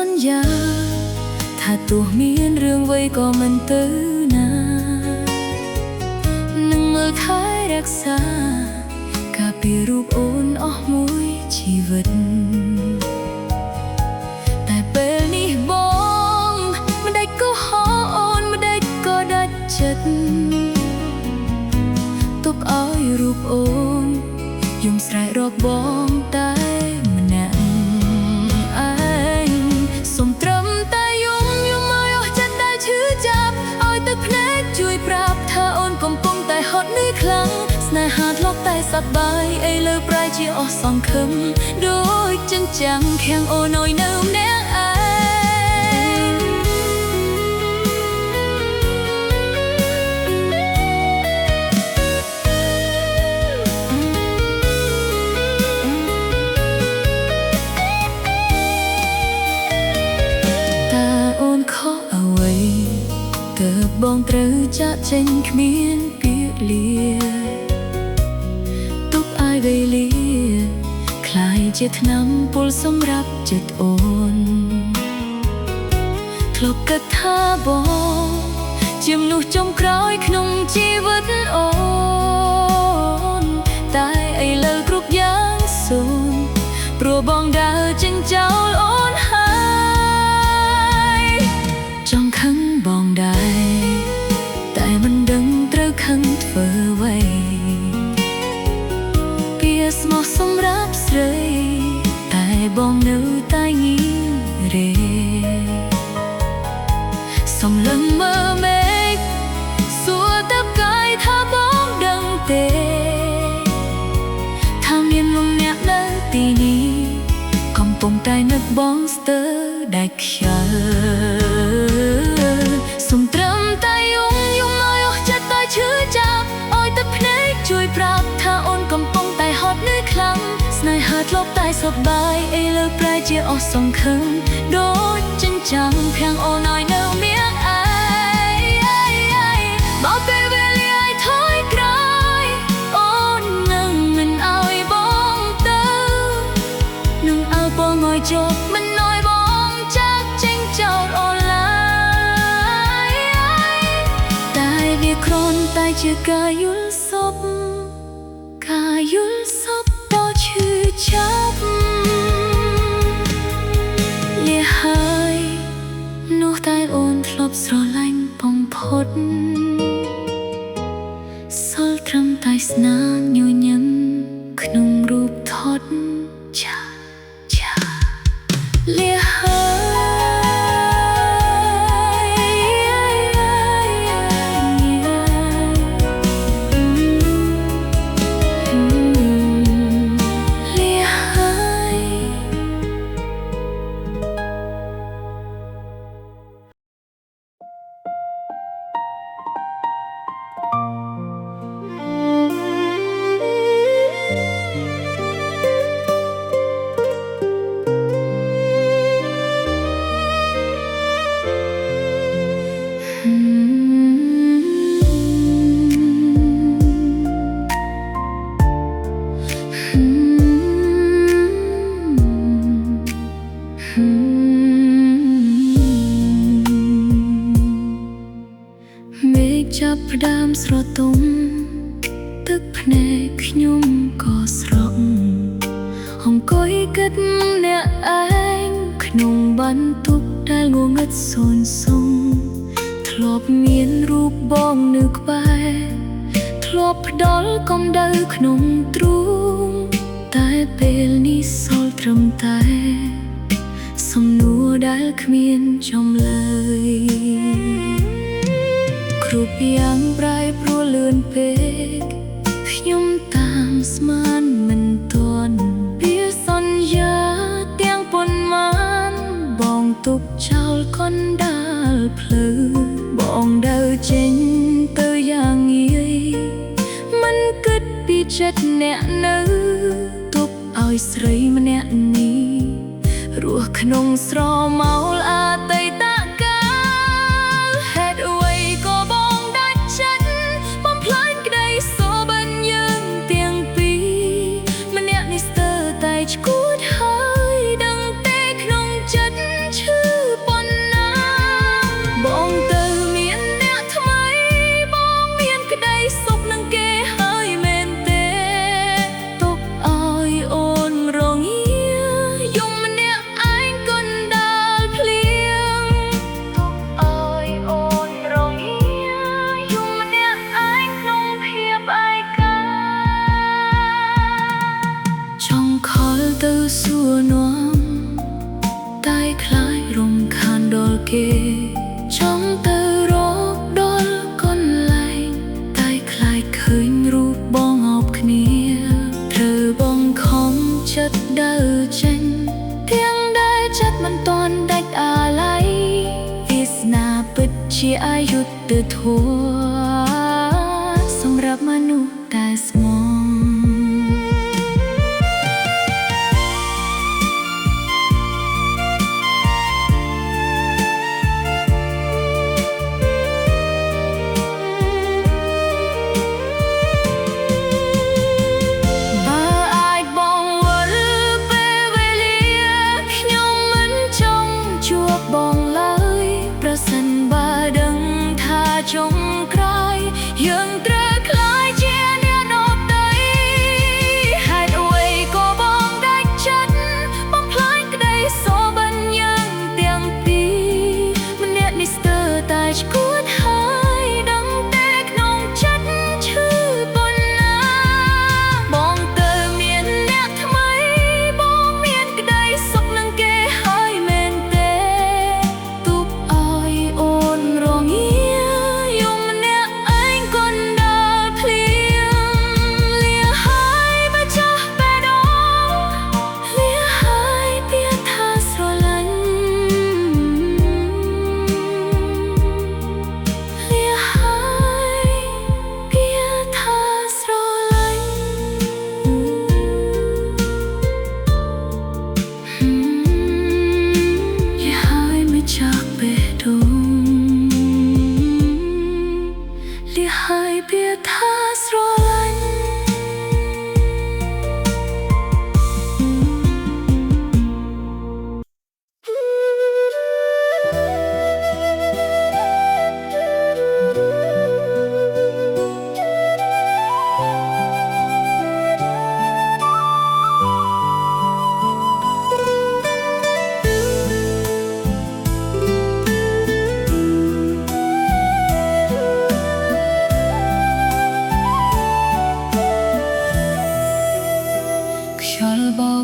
นญาถ้าตัวមានរឿងអ្វីក៏មិនទៅណានឹងមើលថែរក្សាការពីរូបអូនអស់មួយជីវិតតែពេលនេះបងមិនដេចក៏ហៅអូនមិនដេចក៏ដាច់ចិត្តទុកឲ្យរូបអូនយំស្រែករកបងតែម្នាក់ឯងសូមត្រឹមតែយំឲ្យអស់ចិត្តដែលឈឺចាប់ឲ្យទឹកភ្នែកជួយប្រាប់ថាអូនកំពុងតែហត់នឿយខ្លាំងស្នេហាធ្លាប់តែសប្បាយអីលើប្រែជាអស់សង្ឃឹមដូចចិញ្ចាំងខាំងអូនឲ្យនៅម្នាក់ឯងបងត្រូវចាក់ចេញគ្មានពាក្យលាទុកឲ្យវេលាคล้ายជាថ្នាំពុលសម្រាប់ចិត្តអូនធ្លាប់គិតថាបងជាមនុស្សចុងក្រោយក្នុងជីវិតអូនតែឥឡូវគ្រប់យ៉ាងសូន្យព្រោះបងដើរចេញចោលអូនហើយចង់ខឹងបងដែរតែមិនដឹងត្រូវខឹងធ្វើអ្វីពាក្យស្មោះសម្រាប់ស្រីតែបងនៅតែងៀររេសំឡឹងមើលមេឃសួរតើកាយថាបងដឹងទេថាមានលំអ្នកនៅទីនេះកំពុងតែនឹកបងស្ទើរដែលខ្ជិលសូមត្រឹមតែយំឲ្យអស់ចិត្តតែឈឺចាប់ឲ្យទឹកភ្នែកជួយប្រាប់ថាអូនកំពុងតែហត់នឿយខ្លាំងស្នេហាធ្លាប់តែសប្បាយអីលើប្រែជាអស់សង្ឃឹមដូចចិញ្ចាំងខាំងអូនឲ្យនៅម្នាក់ឯងបោកពេលវេលាឲ្យថយក្រោយអូននឹងមិនឲ្យបងទៅនឹងឲ្យបងឲ្យជប់មិនឲ្យបងចាក់ចេញចោលអូនគ្រាន់តែជាការយល់សពការយល់សពដ៏ឈឺចាប់លះហើយនោះតែអូនធ្លាប់ស្រឡាញ់បំផុតសល់ត្រឹមតែស្នាញញឹមក្នុងរូបថតចាលះចាប់ផ្ដើមស្រទុំទឹកភ្នែកខ្ញុំក៏ស្រក់អង្គុយគិតអ្នកឯងក្នុងបន្ទប់ដែលងងឹតសូន្យសុងធ្លាប់មានរូបបងនៅក្បែរធ្លាប់ផ្ដល់កំដៅក្នុងទ្រូងតែពេលនេះសល់ត្រឹមតែសំណួរដែលគ្មានចម្លើយគ្រប់យ៉ាងប្រែប្រួលលឿនពេកខ្ញុំតាមស្មានមិនទាន់ពីសន្យាទាំងប៉ុន្មានបងទុកចោលកណ្ដាលផ្លូវបងដើរចេញទៅយ៉ាងងាយមិនគិតពីចិត្តអ្នកនៅទុកឲ្យស្រីម្នាក់នេះរស់ក្នុងស្រមោលអតីតកាលហេតុអ្វីក៏បងដាច់ចិត្តបំផ្លាញក្តីសុបិនយើងទាំងពីរម្នាក់នេះស្ទើរតែឈួតហើយដឹងទេក្នុងចិត្តឈឺ សម្រាប់មនុស្សតែស្មងចុងក្រោយយើងត្រូវក្លាយជាអ្នកដទៃហេតុអ្វីក៏បងដាច់ចិត្តបំផ្លាញក្តីសុបិនយើងទាំងពីរម្នាក់នេះស្ទើរតែឈួតហើយដឹងតែក្នុងចិត្តឈឺប៉ុណ្ណាបងទៅមានអ្នកថ្មីបងមានក្តីសុខនឹងគេហើយមែនទេទុកឲ្យអូនរងាហើយពាក្យថាស្រឡាញ់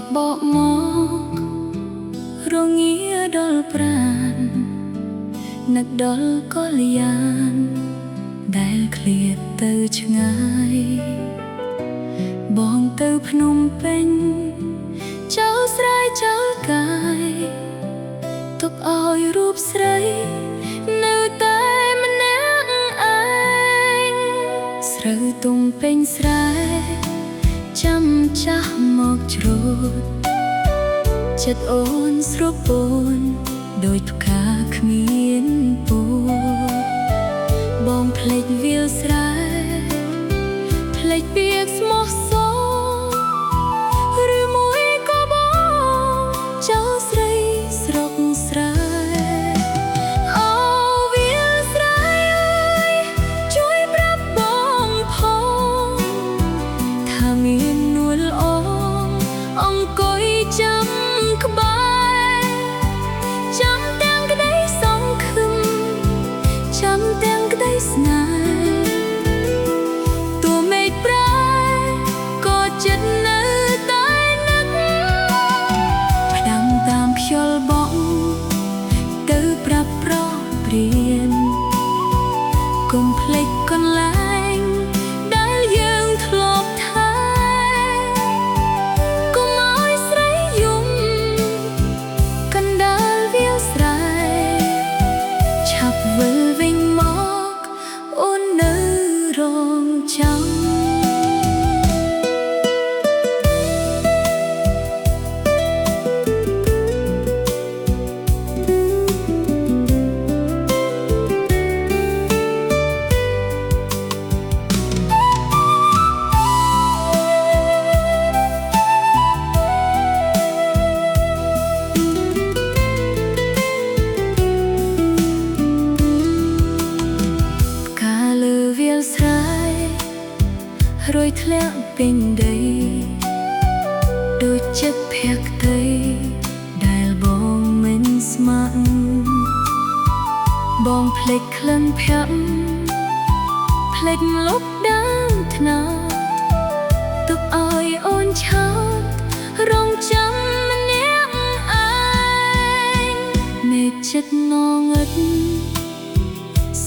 បោកមករងាដល់ប្រាណនឹកដល់កលយានដែលឃ្លាតទៅឆ្ងាយបងទៅភ្នំពេញចោលស្រែចោលកាយទុកឲ្យរូបស្រីនៅតែម្នាក់ឯងស្រូវទុំពេញស្រែចាំចាស់មកច្រូតចិត្តអូនស្រពោនដូចផ្កាគ្មានពូបងភ្លេចវាលស្រែភ្លេចពាក្យស្មោះសរឬមួយក៏បងចោលស្រីស្រុកស្រែអូវាលស្រែអើយជួយប្រាប់បងផងថាមានអង្គុយចាំក្បែរចាំទាំងក្តីសង្ឃឹមចាំទាំងក្តីស្នេហ៍ទោះមេឃប្រែក៏ចិត្តនៅតែនឹកផ្ដាំតាមខ្យល់បក់ទៅប្រាប់ប្រព្រៀនកុំភ្លេចកន្លែងដែលយើងធ្លាប់វិលវិញមកអូននៅរងចាំរយធ្លាក់ពេញដីដូចចិត្តភក្តីដែលបងមិនស្ម័គ្របងភ្លេចក្លិនភ័ក្រភ្លេចលុបដើមថ្នោតទុកឲ្យអូនឆោតរងចាំម្នាក់ឯងមេឃចិត្តងងឹត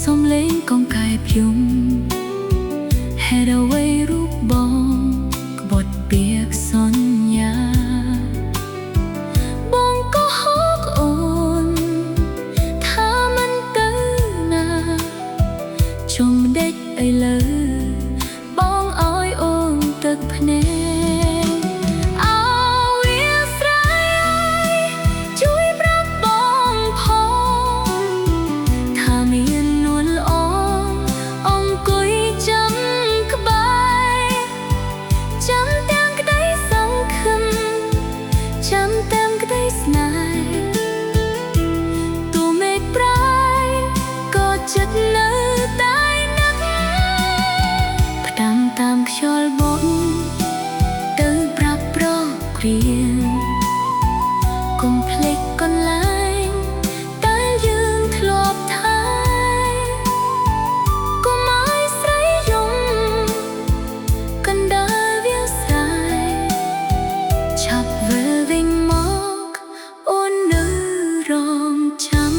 សំឡេងកង្កែបយំហេតុអ្វីរូបបងក្បត់ពាក្យសន្យាបងក៏ហៅអូនថាមិនទៅណាជុំ ម្ដេចឥឡូវបងអើយអូនទឹកភ្នែកអោវាស្រ័យជួយប្រាប់បងផងថាមាននួនល្អអង្គុយចាំក្បែរចាំទាំងក្តីសង្ឃឹមចាំទាំងក្តីស្នេហ៍ទូមេឃប្រែក៏ចិត្តនៅតែនឹកផ្ដាំតាមខ្យល់បត់ទៅប្រាប់ប្រគ្រៀងកុំភ្លេចកន្លែងតែយើងធ្លាប់ថាកុំឲ្យស្រីយំកណ្ដាលវាលស្រែឆាប់វិលវិញមកអូននៅរងចាំ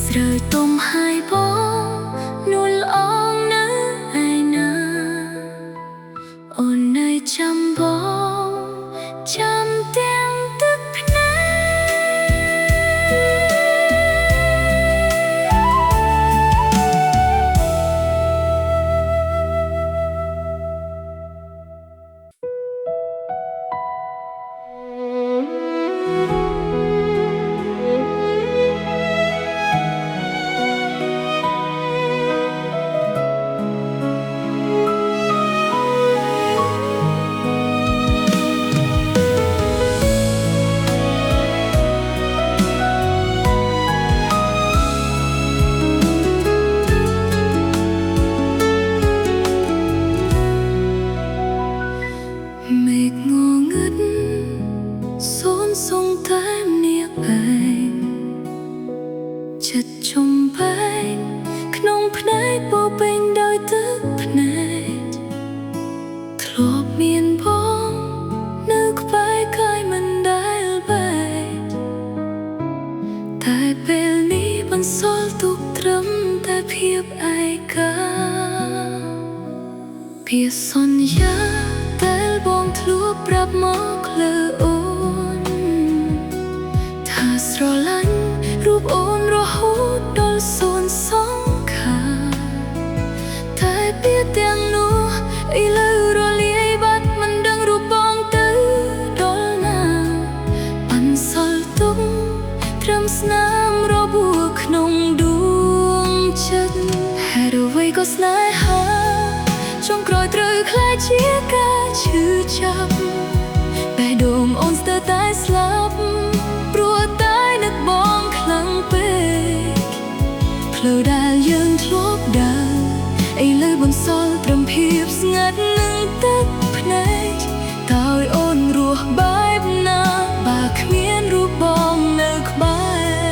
ស្រើយទុំហើយបងនួនល្អនៅឯណាអូននៅចាំបងចាំទាំងទឹកភ្នែកមេឃងងឹតសូនសងតែម្នាក់ឯងចិត្តជុំបែកក្នុងភ្នែកពោពេញដោយទឹកភ្នែកធ្លាប់មានបងនៅក្បែរកាយមិនដែលបែកតែពេលនេះបន្សល់ទុកត្រឹមតែភាពឯកាពាក្យសន្យាដែលបងធ្លាប់ប្រាប់មកលើអូនថាស្រឡាញ់រូបអូនរហូតដល់សូន្យសង្ខារតែពាក្យទាំងនោះឥឡូវរលាយបាត់មិនដឹងរូបបងទៅដល់ណាបន្សល់ទុកត្រឹមស្នាមរបួសក្នុងដួងចិត្តហេតុអ្វីក៏ស្នេហាចុងក្រោយត្រូវខ្លាចជាការឈឺចាប់បេះដូងអូនស្ទើរតែស្លាប់ព្រោះតែនឹកបងខ្លាំងពេកផ្លូវដែលយើងធ្លាប់ដើរឥឡូវបន្សល់ត្រឹមភាពស្ងាត់នឹងទឹកភ្នែកតើឲ្យអូនរស់បែបណាបើគ្មានរូបបងនៅក្បែ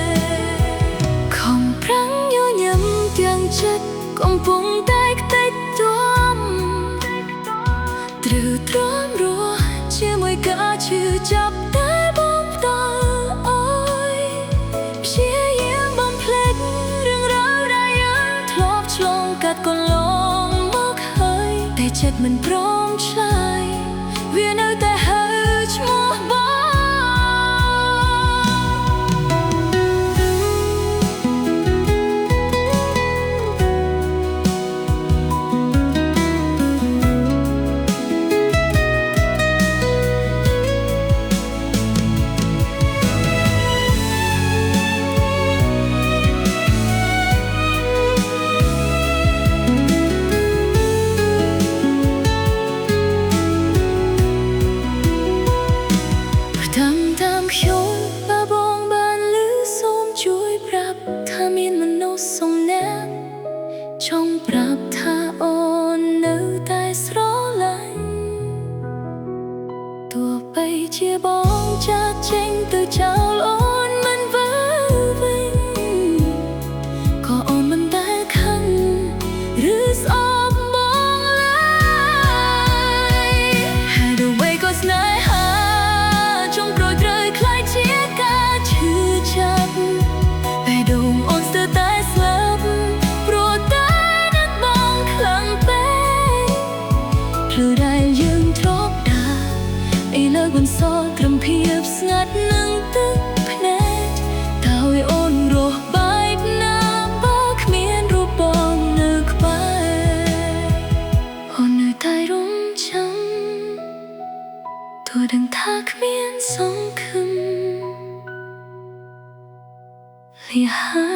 រខំប្រាំងញញឹមទាំងចិត្តកំពុងតែខ្ទេចជាំទ្រឹទ្រាំរស់ជាមួយការឈឺចាប់តែបងផ្ដល់អើយព្យាយាមបំភ្លេចរឿងរ៉ាវដែលយើងធ្លាប់ឆ្លងកាត់កន្លងមកហើយតែចិត្តមិនព្រមឆ្លើយវានៅតែហៅឈ្មោះបងតាមខ្ញុំបើបងបានឮសូមជួយប្រាប់ថាមានមនុស្សសំណាក់ចង់ប្រាប់ថាអូននៅតែស្រឡាញ់ទោះបីជាបងចាកចេញទៅចោលអូនមិនវិលវិញក៏អូនមិនដែលខឹងឬស្អប់បងឡើយហេតុអ្វីក៏ស្នេហាចុងក្រោយត្រូវខ្លាចជាការឈឺចាប់បេះដូងអូនស្ទើរតែស្លាប់ព្រោះតែនឹកបងខ្លាំងពេកផ្លូវដែលយើងធ្លាប់ដើរឥឡូវបន្សល់ត្រឹមភាពស្ងាត់នឹងទឹកភ្នែកតើឲ្យអូនរស់បែបណាបើគ្មានរូបបងនៅ គ្មានសង្ឃឹមលះហើយ